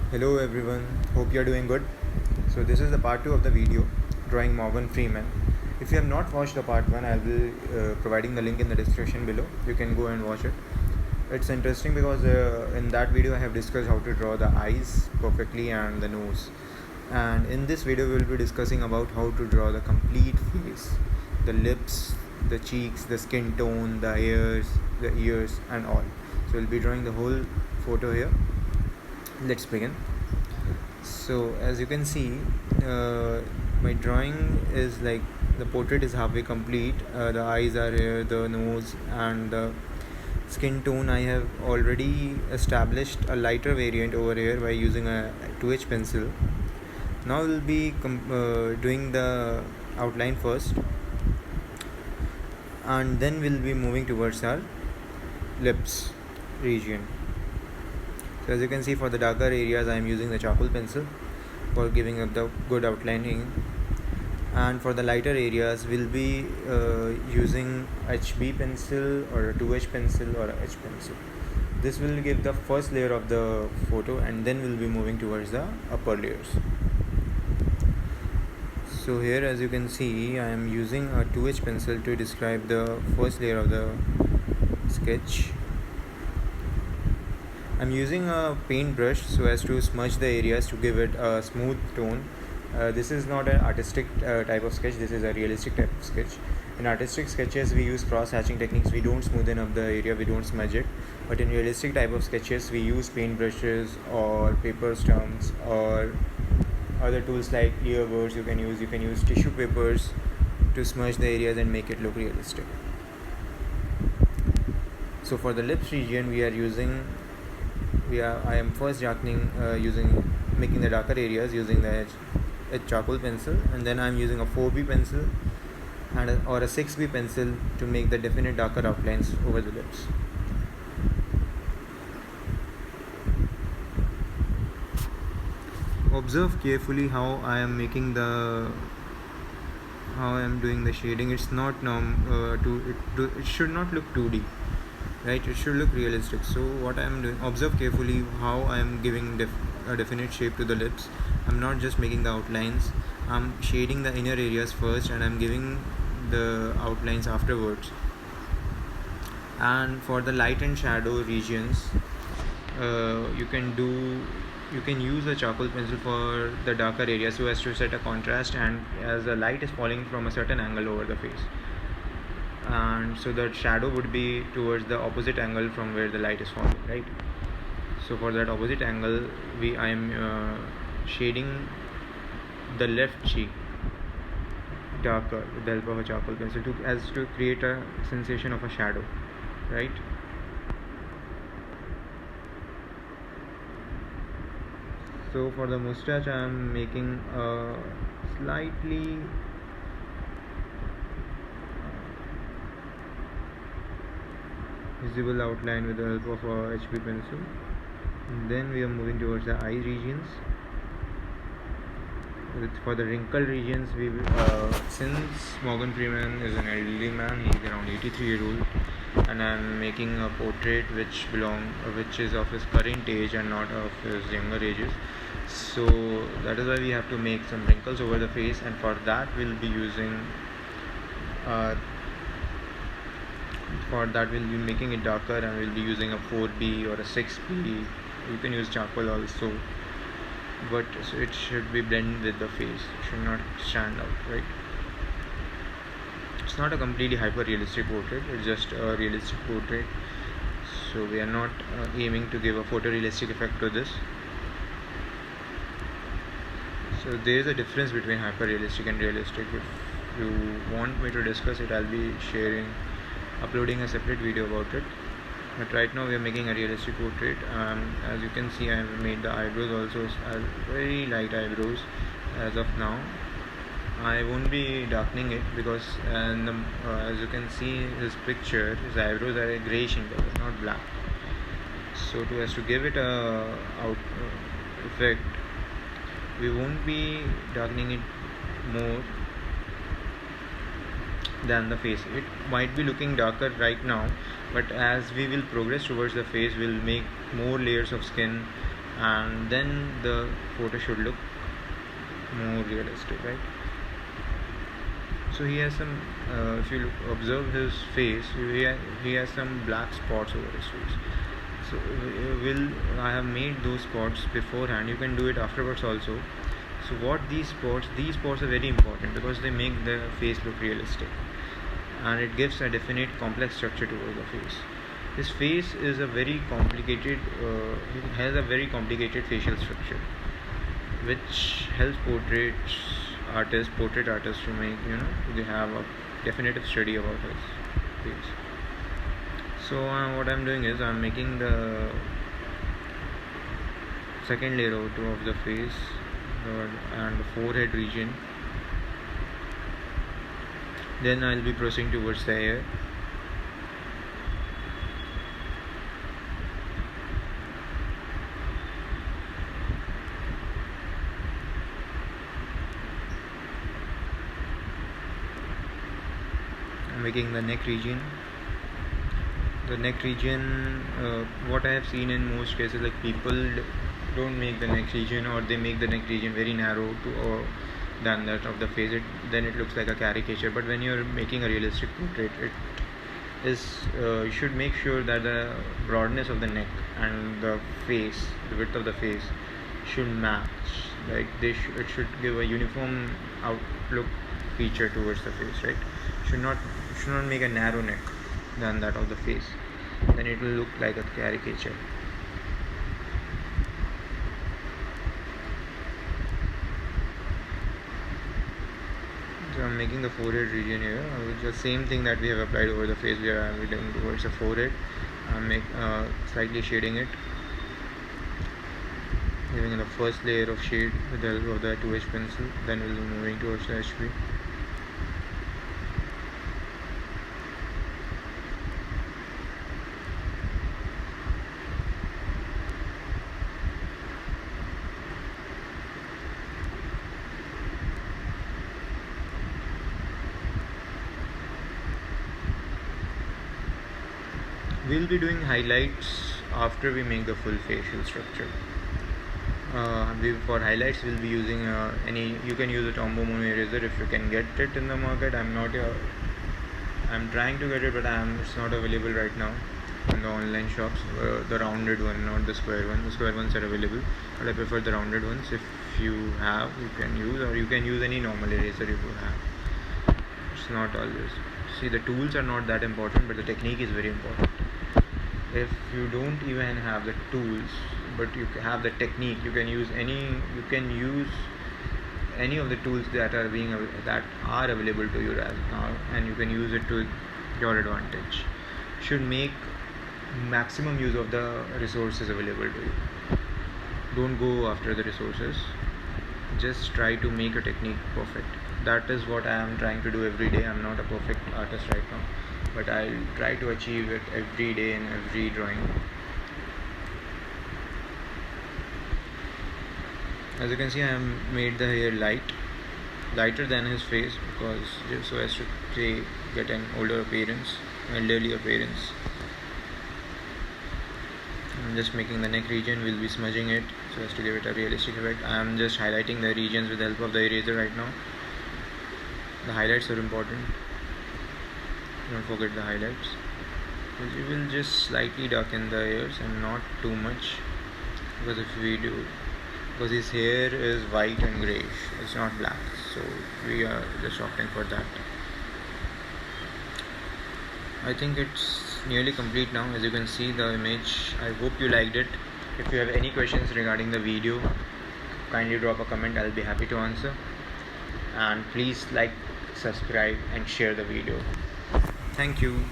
Hello everyone, hope you are doing good. So this is the part 2 of the video, drawing Morgan Freeman. If you have not watched the part 1, I will be providing the link in the description below. You can go and watch it. It's interesting because in that video I have discussed how to draw the eyes perfectly and the nose. And in this video we will be discussing about how to draw the complete face, the lips, the cheeks, the skin tone, the ears and all. So we'll be drawing the whole photo here. Let's begin. So as you can see, my drawing is like the portrait is halfway complete. The eyes are here, the nose and the skin tone I have already established a lighter variant over here by using a 2H pencil. Now we'll be doing the outline first, and then we'll be moving towards our lips region. So as you can see, for the darker areas I am using the charcoal pencil for giving up the good outlining, and for the lighter areas we'll be using HB pencil or a 2H pencil or a H pencil. This will give the first layer of the photo, and then we'll be moving towards the upper layers. So here as you can see, I am using a 2H pencil to describe the first layer of the sketch. I'm using a paintbrush so as to smudge the areas to give it a smooth tone. This is not an artistic type of sketch, this is a realistic type of sketch. In artistic sketches we use cross hatching techniques, we don't smoothen up the area, we don't smudge it. But in realistic type of sketches we use paintbrushes or paper stumps or other tools like earbuds. You can use tissue papers to smudge the areas and make it look realistic. So for the lips region I am first darkening making the darker areas using the charcoal pencil, and then I am using a 4B pencil or a 6B pencil to make the definite darker outlines over the lips. Observe carefully how I am doing the shading. It's not it should not look 2D. Right, it should look realistic. So what I am doing, observe carefully how I am giving a definite shape to the lips. I'm not just making the outlines, I'm shading the inner areas first and I'm giving the outlines afterwards. And for the light and shadow regions, you can use a charcoal pencil for the darker areas so as to set a contrast, and as the light is falling from a certain angle over the face, and so that shadow would be towards the opposite angle from where the light is falling, right? So for that opposite angle I am shading the left cheek darker with the help of a charcoal pencil to create a sensation of a shadow, right? So for the mustache I am making a slightly visible outline with the help of a HB pencil. And then we are moving towards the eye regions. For the wrinkle regions, since Morgan Freeman is an elderly man, he is around 83 years old, and I am making a portrait which is of his current age and not of his younger ages. So that is why we have to make some wrinkles over the face, and for that we'll be using making it darker, and we'll be using a 4B or a 6B. You can use charcoal also, but so it should be blended with the face, it should not stand out, right? It's not a completely hyper realistic portrait, it's just a realistic portrait, so we are not aiming to give a photorealistic effect to this. So there is a difference between hyper realistic and realistic. If you want me to discuss it, I'll be uploading a separate video about it, but right now we are making a realistic portrait. As you can see, I have made the eyebrows also as very light eyebrows as of now. I won't be darkening it because as you can see his picture, his eyebrows are a greyish in color, not black. So as to give it a effect, we won't be darkening it more than the face. It might be looking darker right now, but as we will progress towards the face, we'll make more layers of skin and then the photo should look more realistic, right? So he has some, if you observe his face, he has some black spots over his face. So I have made those spots beforehand. You can do it afterwards also. So what these spots are very important because they make the face look realistic, and it gives a definite complex structure to the face. His face is a very complicated, he has a very complicated facial structure, which helps portrait artists to make, they have a definitive study about his face. So what I'm doing is I'm making the second layer of the face and the forehead region. Then I'll be proceeding towards the hair. I'm making the neck region. The neck region, what I have seen in most cases, like people don't make the neck region, or they make the neck region very narrow than that of the face. Then it looks like a caricature. But when you're making a realistic portrait, you should make sure that the broadness of the neck and the width of the face should match. Like it should give a uniform outlook feature towards the face, right? Should not make a narrow neck than that of the face. Then it will look like a caricature. So I'm making the forehead region here, which is the same thing that we have applied over the face. We are doing towards the forehead. I'm slightly shading it, giving the first layer of shade with the help of the 2H pencil. Then we'll be moving towards the HB. We'll be doing highlights after we make the full facial structure. For highlights, we'll be using you can use a Tombow Mono eraser if you can get it in the market. I'm trying to get it, but it's not available right now in the online shops. The rounded one, not the square one. The square ones are available, but I prefer the rounded ones. If you have, you can use, or you can use any normal eraser if you have. It's not always. See, the tools are not that important, but the technique is very important. If you don't even have the tools, but you have the technique, you can use any of the tools that are available to you right now, and you can use it to your advantage. Should make maximum use of the resources available to you. Don't go after the resources, just try to make a technique perfect. That is what I am trying to do every day. I'm not a perfect artist right now, but I'll try to achieve it every day in every drawing. As you can see, I have made the hair lighter than his face, because just so as to get an elderly appearance. I'm just making the neck region. We'll be smudging it so as to give it a realistic effect. I'm just highlighting the regions with the help of the eraser right now. The highlights are important. Don't forget the highlights. You will just slightly darken the ears and not too much, because because his hair is white and greyish, it's not black, so we are just opting for that. I think it's nearly complete now. As you can see the image, I hope you liked it. If you have any questions regarding the video, kindly drop a comment. I'll be happy to answer. And please like, subscribe and share the video. Thank you.